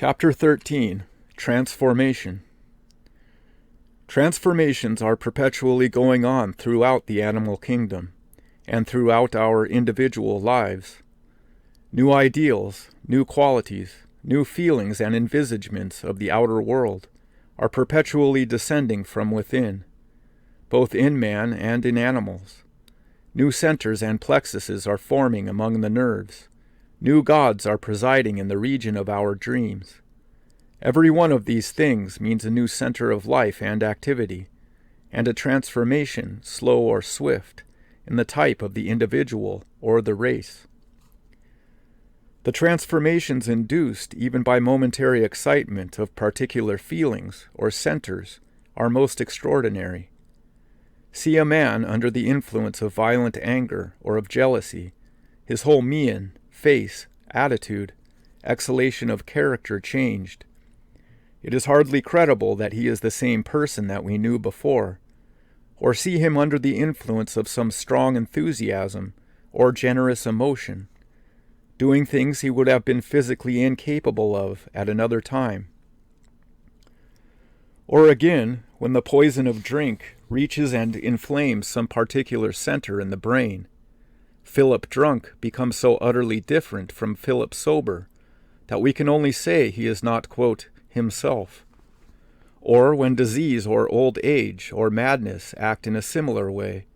Chapter 13. Transformation. Transformations are perpetually going on throughout the animal kingdom, and throughout our individual lives. New ideals, new qualities, new feelings and envisagements of the outer world are perpetually descending from within, both in man and in animals. New centers and plexuses are forming among the nerves. New gods are presiding in the region of our dreams. Every one of these things means a new center of life and activity, and a transformation, slow or swift, in the type of the individual or the race. The transformations induced even by momentary excitement of particular feelings or centers are most extraordinary. See a man under the influence of violent anger or of jealousy, his whole mien, face, attitude, exhalation of character changed. It is hardly credible that he is the same person that we knew before. Or see him under the influence of some strong enthusiasm or generous emotion, doing things he would have been physically incapable of at another time. Or again, when the poison of drink reaches and inflames some particular center in the brain, Philip drunk becomes so utterly different from Philip sober that we can only say he is not, quote, himself. Or when disease or old age or madness act in a similar way,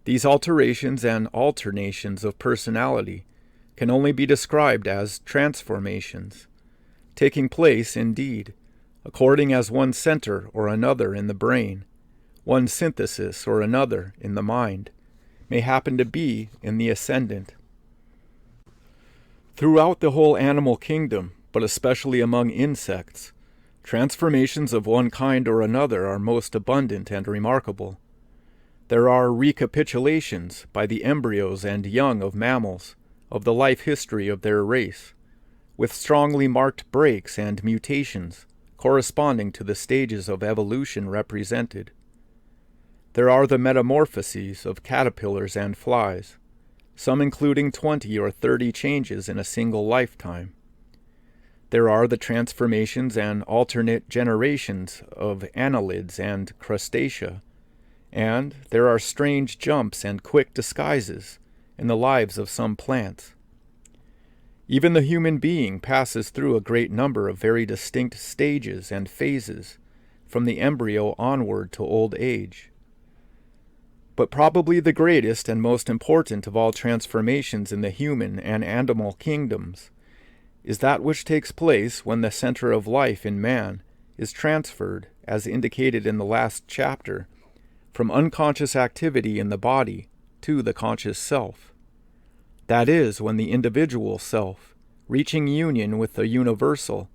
these alterations and alternations of personality can only be described as transformations, taking place, indeed, according as one center or another in the brain, one synthesis or another in the mind, may happen to be in the ascendant. Throughout the whole animal kingdom, but especially among insects, transformations of one kind or another are most abundant and remarkable. There are recapitulations by the embryos and young of mammals of the life history of their race, with strongly marked breaks and mutations corresponding to the stages of evolution represented. There are the metamorphoses of caterpillars and flies, some including 20 or 30 changes in a single lifetime. There are the transformations and alternate generations of annelids and crustacea, and there are strange jumps and quick disguises in the lives of some plants. Even the human being passes through a great number of very distinct stages and phases, from the embryo onward to old age. But probably the greatest and most important of all transformations in the human and animal kingdoms is that which takes place when the center of life in man is transferred, as indicated in the last chapter, from unconscious activity in the body to the conscious self. That is, when the individual self, reaching union with the universal,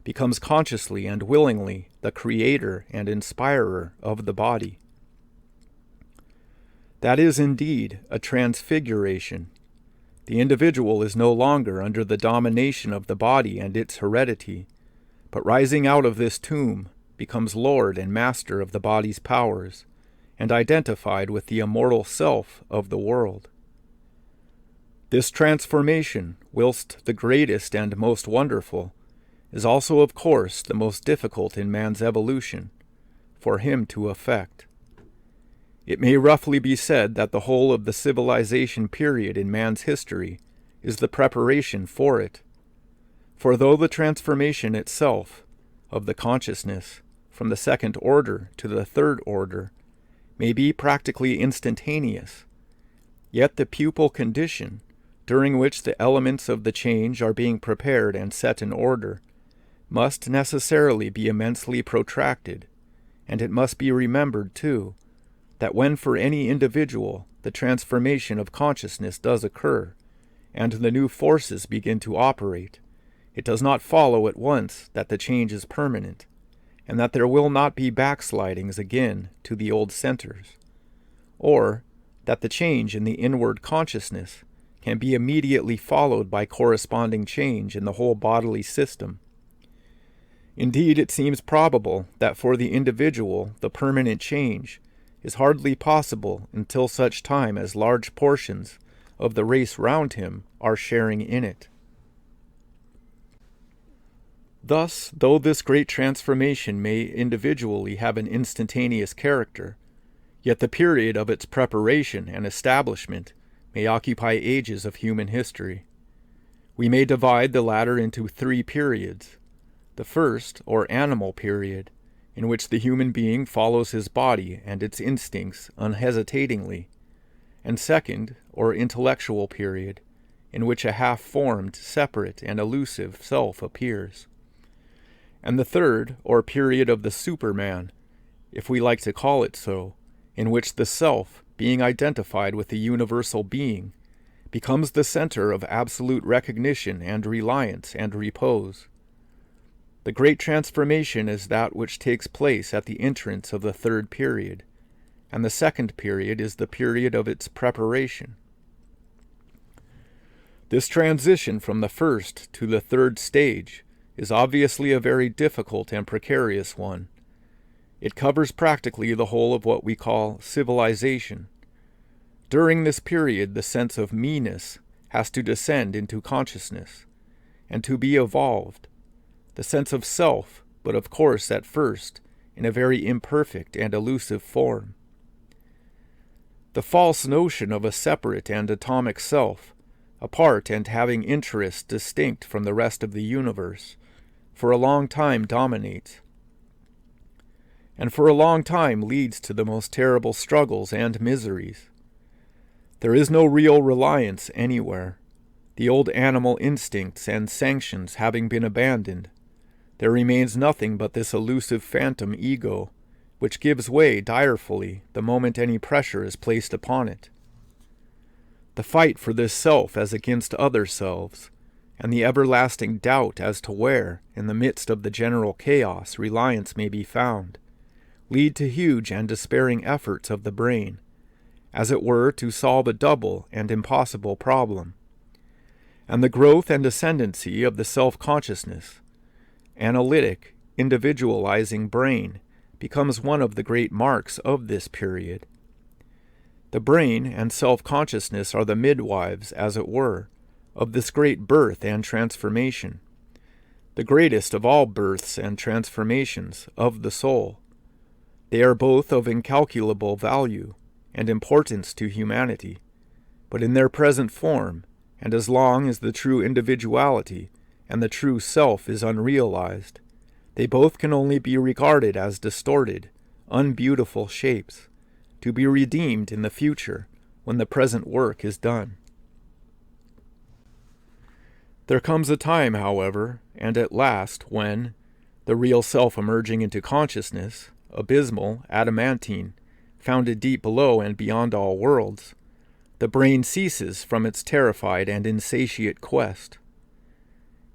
becomes consciously and willingly the creator and inspirer of the body. That is indeed a transfiguration. The individual is no longer under the domination of the body and its heredity, but rising out of this tomb, becomes lord and master of the body's powers, and identified with the immortal self of the world. This transformation, whilst the greatest and most wonderful, is also of course the most difficult in man's evolution, for him to effect. It may roughly be said that the whole of the civilization period in man's history is the preparation for it. For though the transformation itself, of the consciousness, from the second order to the third order, may be practically instantaneous, yet the pupal condition, during which the elements of the change are being prepared and set in order, must necessarily be immensely protracted, and it must be remembered, too, that when for any individual the transformation of consciousness does occur, and the new forces begin to operate, it does not follow at once that the change is permanent, and that there will not be backslidings again to the old centers, or that the change in the inward consciousness can be immediately followed by corresponding change in the whole bodily system. Indeed, it seems probable that for the individual the permanent change is hardly possible until such time as large portions of the race round him are sharing in it. Thus, though this great transformation may individually have an instantaneous character, yet the period of its preparation and establishment may occupy ages of human history. We may divide the latter into 3 periods. The first, or animal period, in which the human being follows his body and its instincts unhesitatingly, and second, or intellectual period, in which a half-formed, separate, and elusive self appears, and the third, or period of the Superman, if we like to call it so, in which the self, being identified with the universal being, becomes the center of absolute recognition and reliance and repose. The great transformation is that which takes place at the entrance of the third period, and the second period is the period of its preparation. This transition from the first to the third stage is obviously a very difficult and precarious one. It covers practically the whole of what we call civilization. During this period, the sense of me-ness has to descend into consciousness, and to be evolved. The sense of self, but of course at first, in a very imperfect and elusive form. The false notion of a separate and atomic self, apart and having interests distinct from the rest of the universe, for a long time dominates, and for a long time leads to the most terrible struggles and miseries. There is no real reliance anywhere. The old animal instincts and sanctions having been abandoned, there remains nothing but this elusive phantom ego, which gives way direfully the moment any pressure is placed upon it. The fight for this self as against other selves, and the everlasting doubt as to where, in the midst of the general chaos, reliance may be found, lead to huge and despairing efforts of the brain, as it were to solve a double and impossible problem. And the growth and ascendancy of the self-consciousness, analytic, individualizing brain becomes one of the great marks of this period. The brain and self-consciousness are the midwives, as it were, of this great birth and transformation, the greatest of all births and transformations of the soul. They are both of incalculable value and importance to humanity, but in their present form, and as long as the true individuality and the true self is unrealized, they both can only be regarded as distorted, unbeautiful shapes, to be redeemed in the future when the present work is done. There comes a time, however, and at last, when, the real self emerging into consciousness, abysmal, adamantine, founded deep below and beyond all worlds, the brain ceases from its terrified and insatiate quest.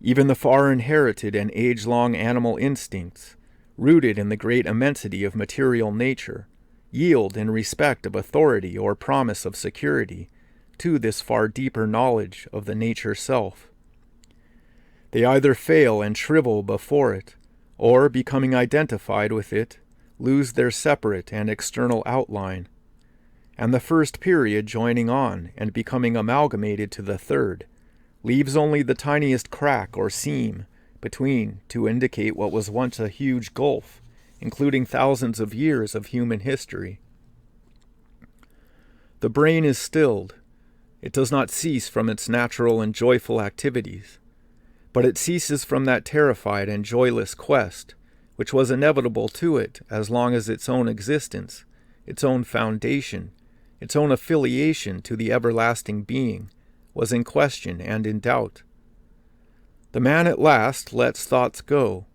Even the far-inherited and age-long animal instincts, rooted in the great immensity of material nature, yield in respect of authority or promise of security to this far deeper knowledge of the nature self. They either fail and shrivel before it, or, becoming identified with it, lose their separate and external outline, and the first period joining on and becoming amalgamated to the third, leaves only the tiniest crack or seam between to indicate what was once a huge gulf, including thousands of years of human history. The brain is stilled. It does not cease from its natural and joyful activities, but it ceases from that terrified and joyless quest, which was inevitable to it as long as its own existence, its own foundation, its own affiliation to the everlasting being, was in question and in doubt. The man at last lets thoughts go.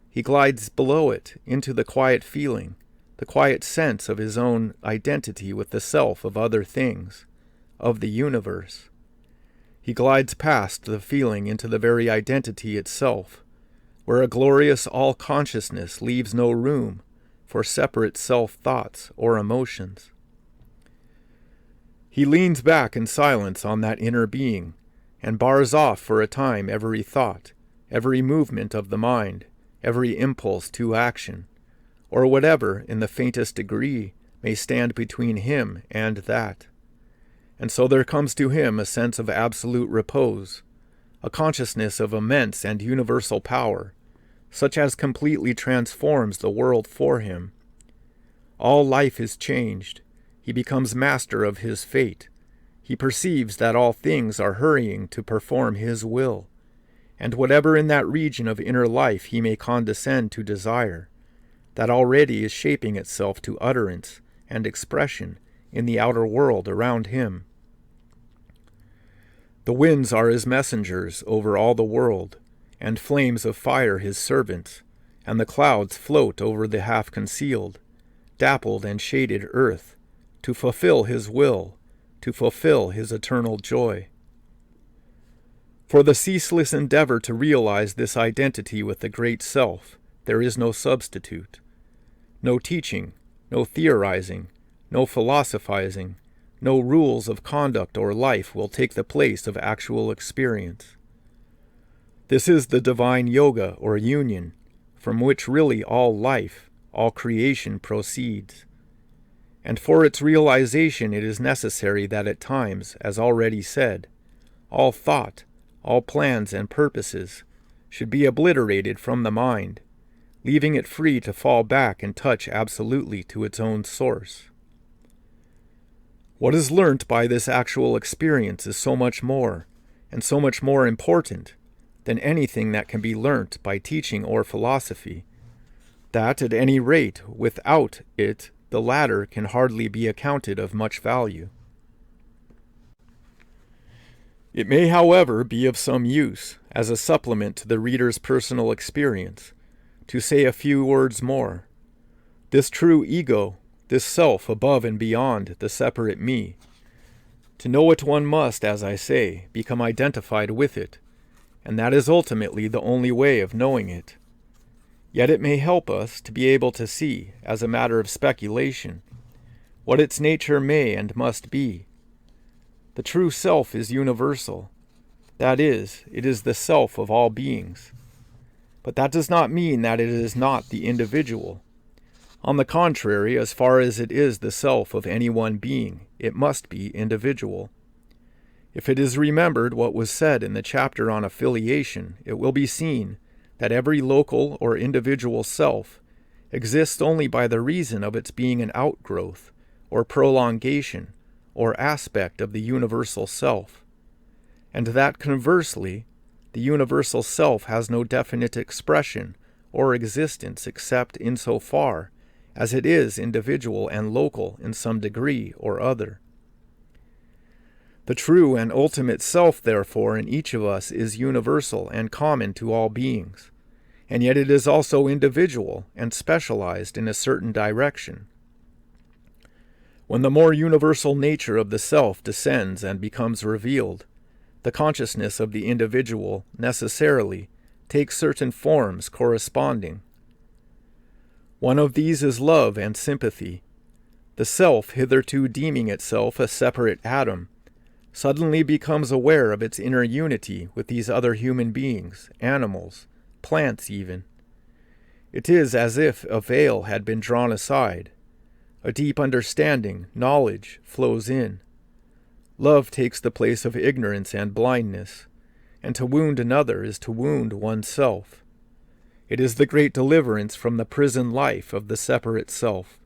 He glides below it into the quiet feeling, the quiet sense of his own identity with the self of other things, of the universe. He glides past the feeling into the very identity itself, where a glorious all-consciousness leaves no room for separate self-thoughts or emotions. He leans back in silence on that inner being, and bars off for a time every thought, every movement of the mind, every impulse to action, or whatever, in the faintest degree, may stand between him and that. And so there comes to him a sense of absolute repose, a consciousness of immense and universal power, such as completely transforms the world for him. All life is changed. He becomes master of his fate. He perceives that all things are hurrying to perform his will, and whatever in that region of inner life he may condescend to desire, that already is shaping itself to utterance and expression in the outer world around him. The winds are his messengers over all the world, and flames of fire his servants, and the clouds float over the half-concealed, dappled and shaded earth, to fulfill his will, to fulfill his eternal joy. For the ceaseless endeavor to realize this identity with the Great Self, there is no substitute. No teaching, no theorizing, no philosophizing, no rules of conduct or life will take the place of actual experience. This is the divine yoga or union, from which really all life, all creation proceeds. And for its realization it is necessary that at times, as already said, all thought, all plans and purposes should be obliterated from the mind, leaving it free to fall back and touch absolutely to its own source. What is learnt by this actual experience is so much more, and so much more important, than anything that can be learnt by teaching or philosophy, that at any rate without it the latter can hardly be accounted of much value. It may, however, be of some use, as a supplement to the reader's personal experience, to say a few words more. This true ego, this self above and beyond the separate me, to know it one must, as I say, become identified with it, and that is ultimately the only way of knowing it. Yet it may help us to be able to see, as a matter of speculation, what its nature may and must be. The true self is universal. That is, it is the self of all beings. But that does not mean that it is not the individual. On the contrary, as far as it is the self of any one being, it must be individual. If it is remembered what was said in the chapter on affiliation, it will be seen that every local or individual self exists only by the reason of its being an outgrowth, or prolongation, or aspect of the universal self, and that conversely, the universal self has no definite expression or existence except insofar as it is individual and local in some degree or other. The true and ultimate self, therefore, in each of us is universal and common to all beings, and yet it is also individual and specialized in a certain direction. When the more universal nature of the self descends and becomes revealed, the consciousness of the individual necessarily takes certain forms corresponding. One of these is love and sympathy. The self, hitherto deeming itself a separate atom, suddenly becomes aware of its inner unity with these other human beings, animals, plants even. It is as if a veil had been drawn aside. A deep understanding, knowledge, flows in. Love takes the place of ignorance and blindness, and to wound another is to wound oneself. It is the great deliverance from the prison life of the separate self,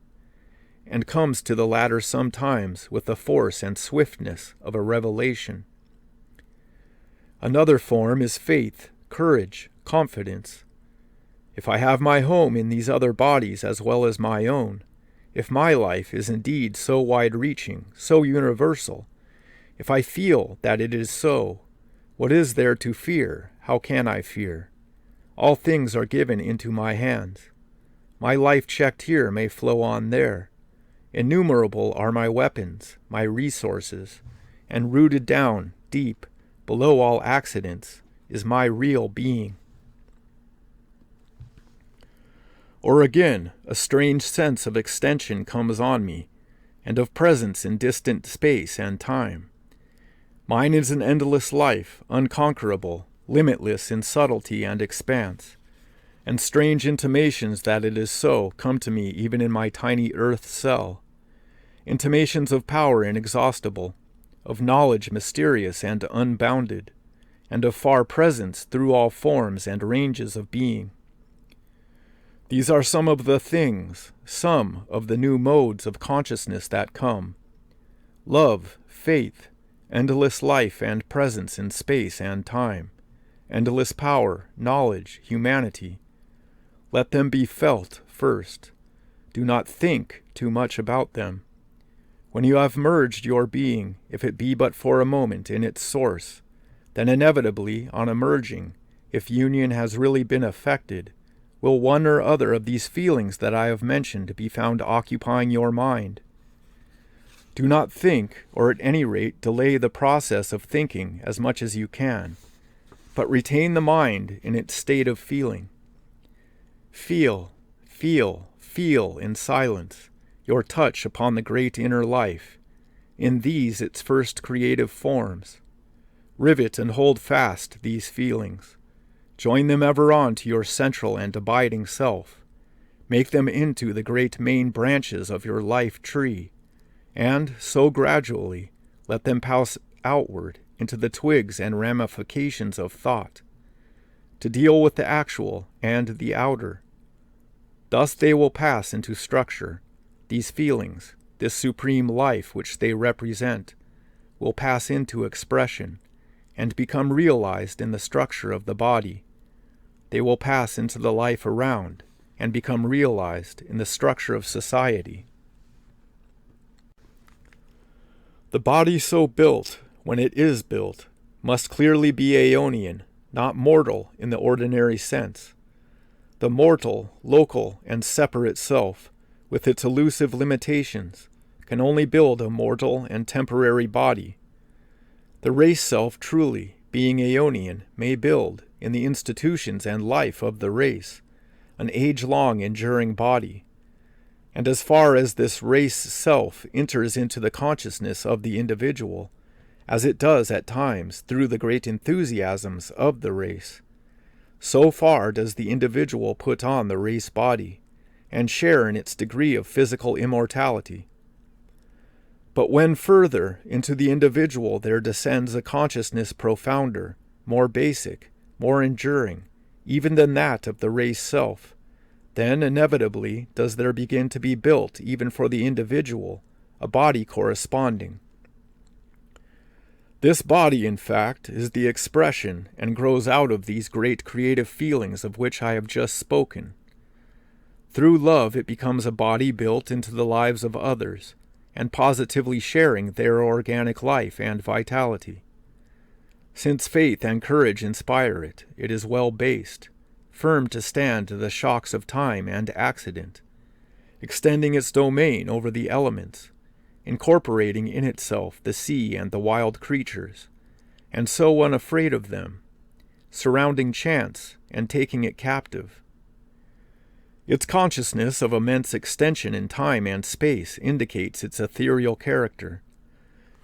and comes to the latter sometimes with the force and swiftness of a revelation. Another form is faith, courage, confidence. If I have my home in these other bodies as well as my own, if my life is indeed so wide-reaching, so universal, if I feel that it is so, what is there to fear? How can I fear? All things are given into my hands. My life checked here may flow on there. Innumerable are my weapons, my resources, and rooted down, deep, below all accidents, is my real being. Or again, a strange sense of extension comes on me, and of presence in distant space and time. Mine is an endless life, unconquerable, limitless in subtlety and expanse, and strange intimations that it is so come to me even in my tiny earth cell, intimations of power inexhaustible, of knowledge mysterious and unbounded, and of far presence through all forms and ranges of being. These are some of the things, some of the new modes of consciousness that come. Love, faith, endless life and presence in space and time, endless power, knowledge, humanity. Let them be felt first. Do not think too much about them. When you have merged your being, if it be but for a moment, in its source, then inevitably, on emerging, if union has really been effected, will one or other of these feelings that I have mentioned be found occupying your mind. Do not think, or at any rate delay the process of thinking as much as you can, but retain the mind in its state of feeling. Feel, feel, feel in silence your touch upon the great inner life, in these its first creative forms. Rivet and hold fast these feelings. Join them ever on to your central and abiding self. Make them into the great main branches of your life tree, and, so gradually, let them pass outward into the twigs and ramifications of thought, to deal with the actual and the outer. Thus they will pass into structure. These feelings, this supreme life which they represent, will pass into expression and become realized in the structure of the body. They will pass into the life around and become realized in the structure of society. The body so built, when it is built, must clearly be aeonian, not mortal in the ordinary sense. The mortal, local, and separate self, with its elusive limitations, can only build a mortal and temporary body. The race self truly, being aeonian, may build, in the institutions and life of the race, an age-long enduring body. And as far as this race self enters into the consciousness of the individual, as it does at times through the great enthusiasms of the race, so far does the individual put on the race body, and share in its degree of physical immortality. But when further into the individual there descends a consciousness profounder, more basic, more enduring, even than that of the race self, then inevitably does there begin to be built, even for the individual, a body corresponding. This body, in fact, is the expression and grows out of these great creative feelings of which I have just spoken. Through love it becomes a body built into the lives of others, and positively sharing their organic life and vitality. Since faith and courage inspire it, it is well based, firm to stand the shocks of time and accident, extending its domain over the elements, incorporating in itself the sea and the wild creatures, and so unafraid of them, surrounding chance and taking it captive. Its consciousness of immense extension in time and space indicates its ethereal character.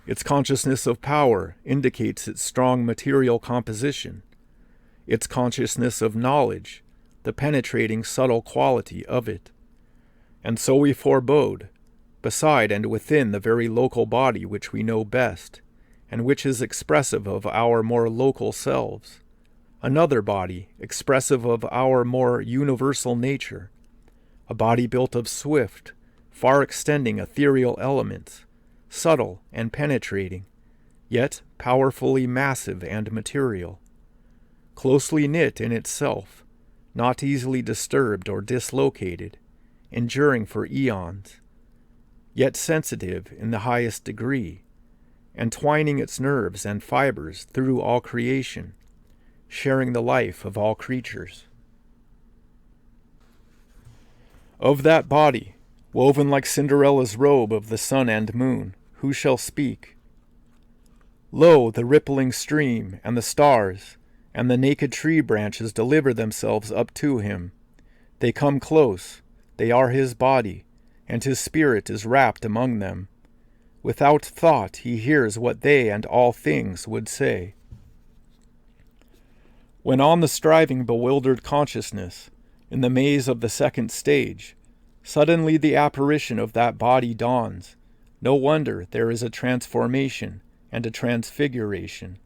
Its consciousness of power indicates its strong material composition. Its consciousness of knowledge, the penetrating subtle quality of it. And so we forebode, beside and within the very local body which we know best, and which is expressive of our more local selves, another body expressive of our more universal nature, a body built of swift, far-extending ethereal elements, subtle and penetrating, yet powerfully massive and material, closely knit in itself, not easily disturbed or dislocated, enduring for eons, yet sensitive in the highest degree, entwining its nerves and fibers through all creation, sharing the life of all creatures. Of that body, woven like Cinderella's robe of the sun and moon, who shall speak? Lo, the rippling stream, and the stars, and the naked tree branches deliver themselves up to him. They come close, they are his body, and his spirit is wrapped among them. Without thought he hears what they and all things would say. When on the striving bewildered consciousness, in the maze of the second stage, suddenly the apparition of that body dawns, no wonder there is a transformation and a transfiguration.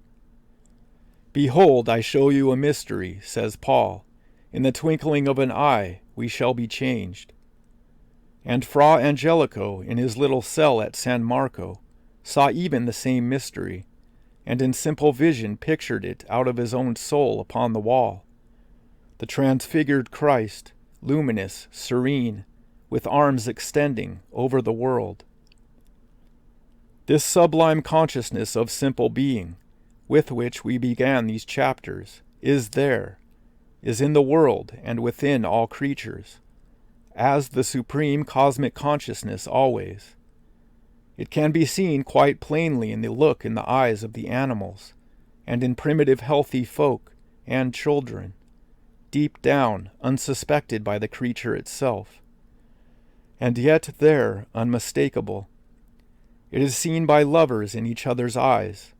Behold, I show you a mystery, says Paul. In the twinkling of an eye we shall be changed. And Fra Angelico, in his little cell at San Marco, saw even the same mystery, and in simple vision pictured it out of his own soul upon the wall. The transfigured Christ, luminous, serene, with arms extending over the world. This sublime consciousness of simple being, with which we began these chapters, is in the world and within all creatures, as the supreme cosmic consciousness always. It can be seen quite plainly in the look in the eyes of the animals, and in primitive healthy folk and children, deep down, unsuspected by the creature itself. And yet there, unmistakable. It is seen by lovers in each other's eyes,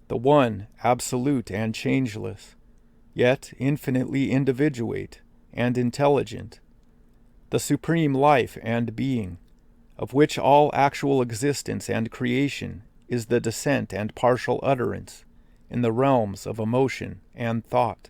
the one absolute and changeless, yet infinitely individuate and intelligent, the supreme life and being, of which all actual existence and creation is the descent and partial utterance in the realms of emotion and thought.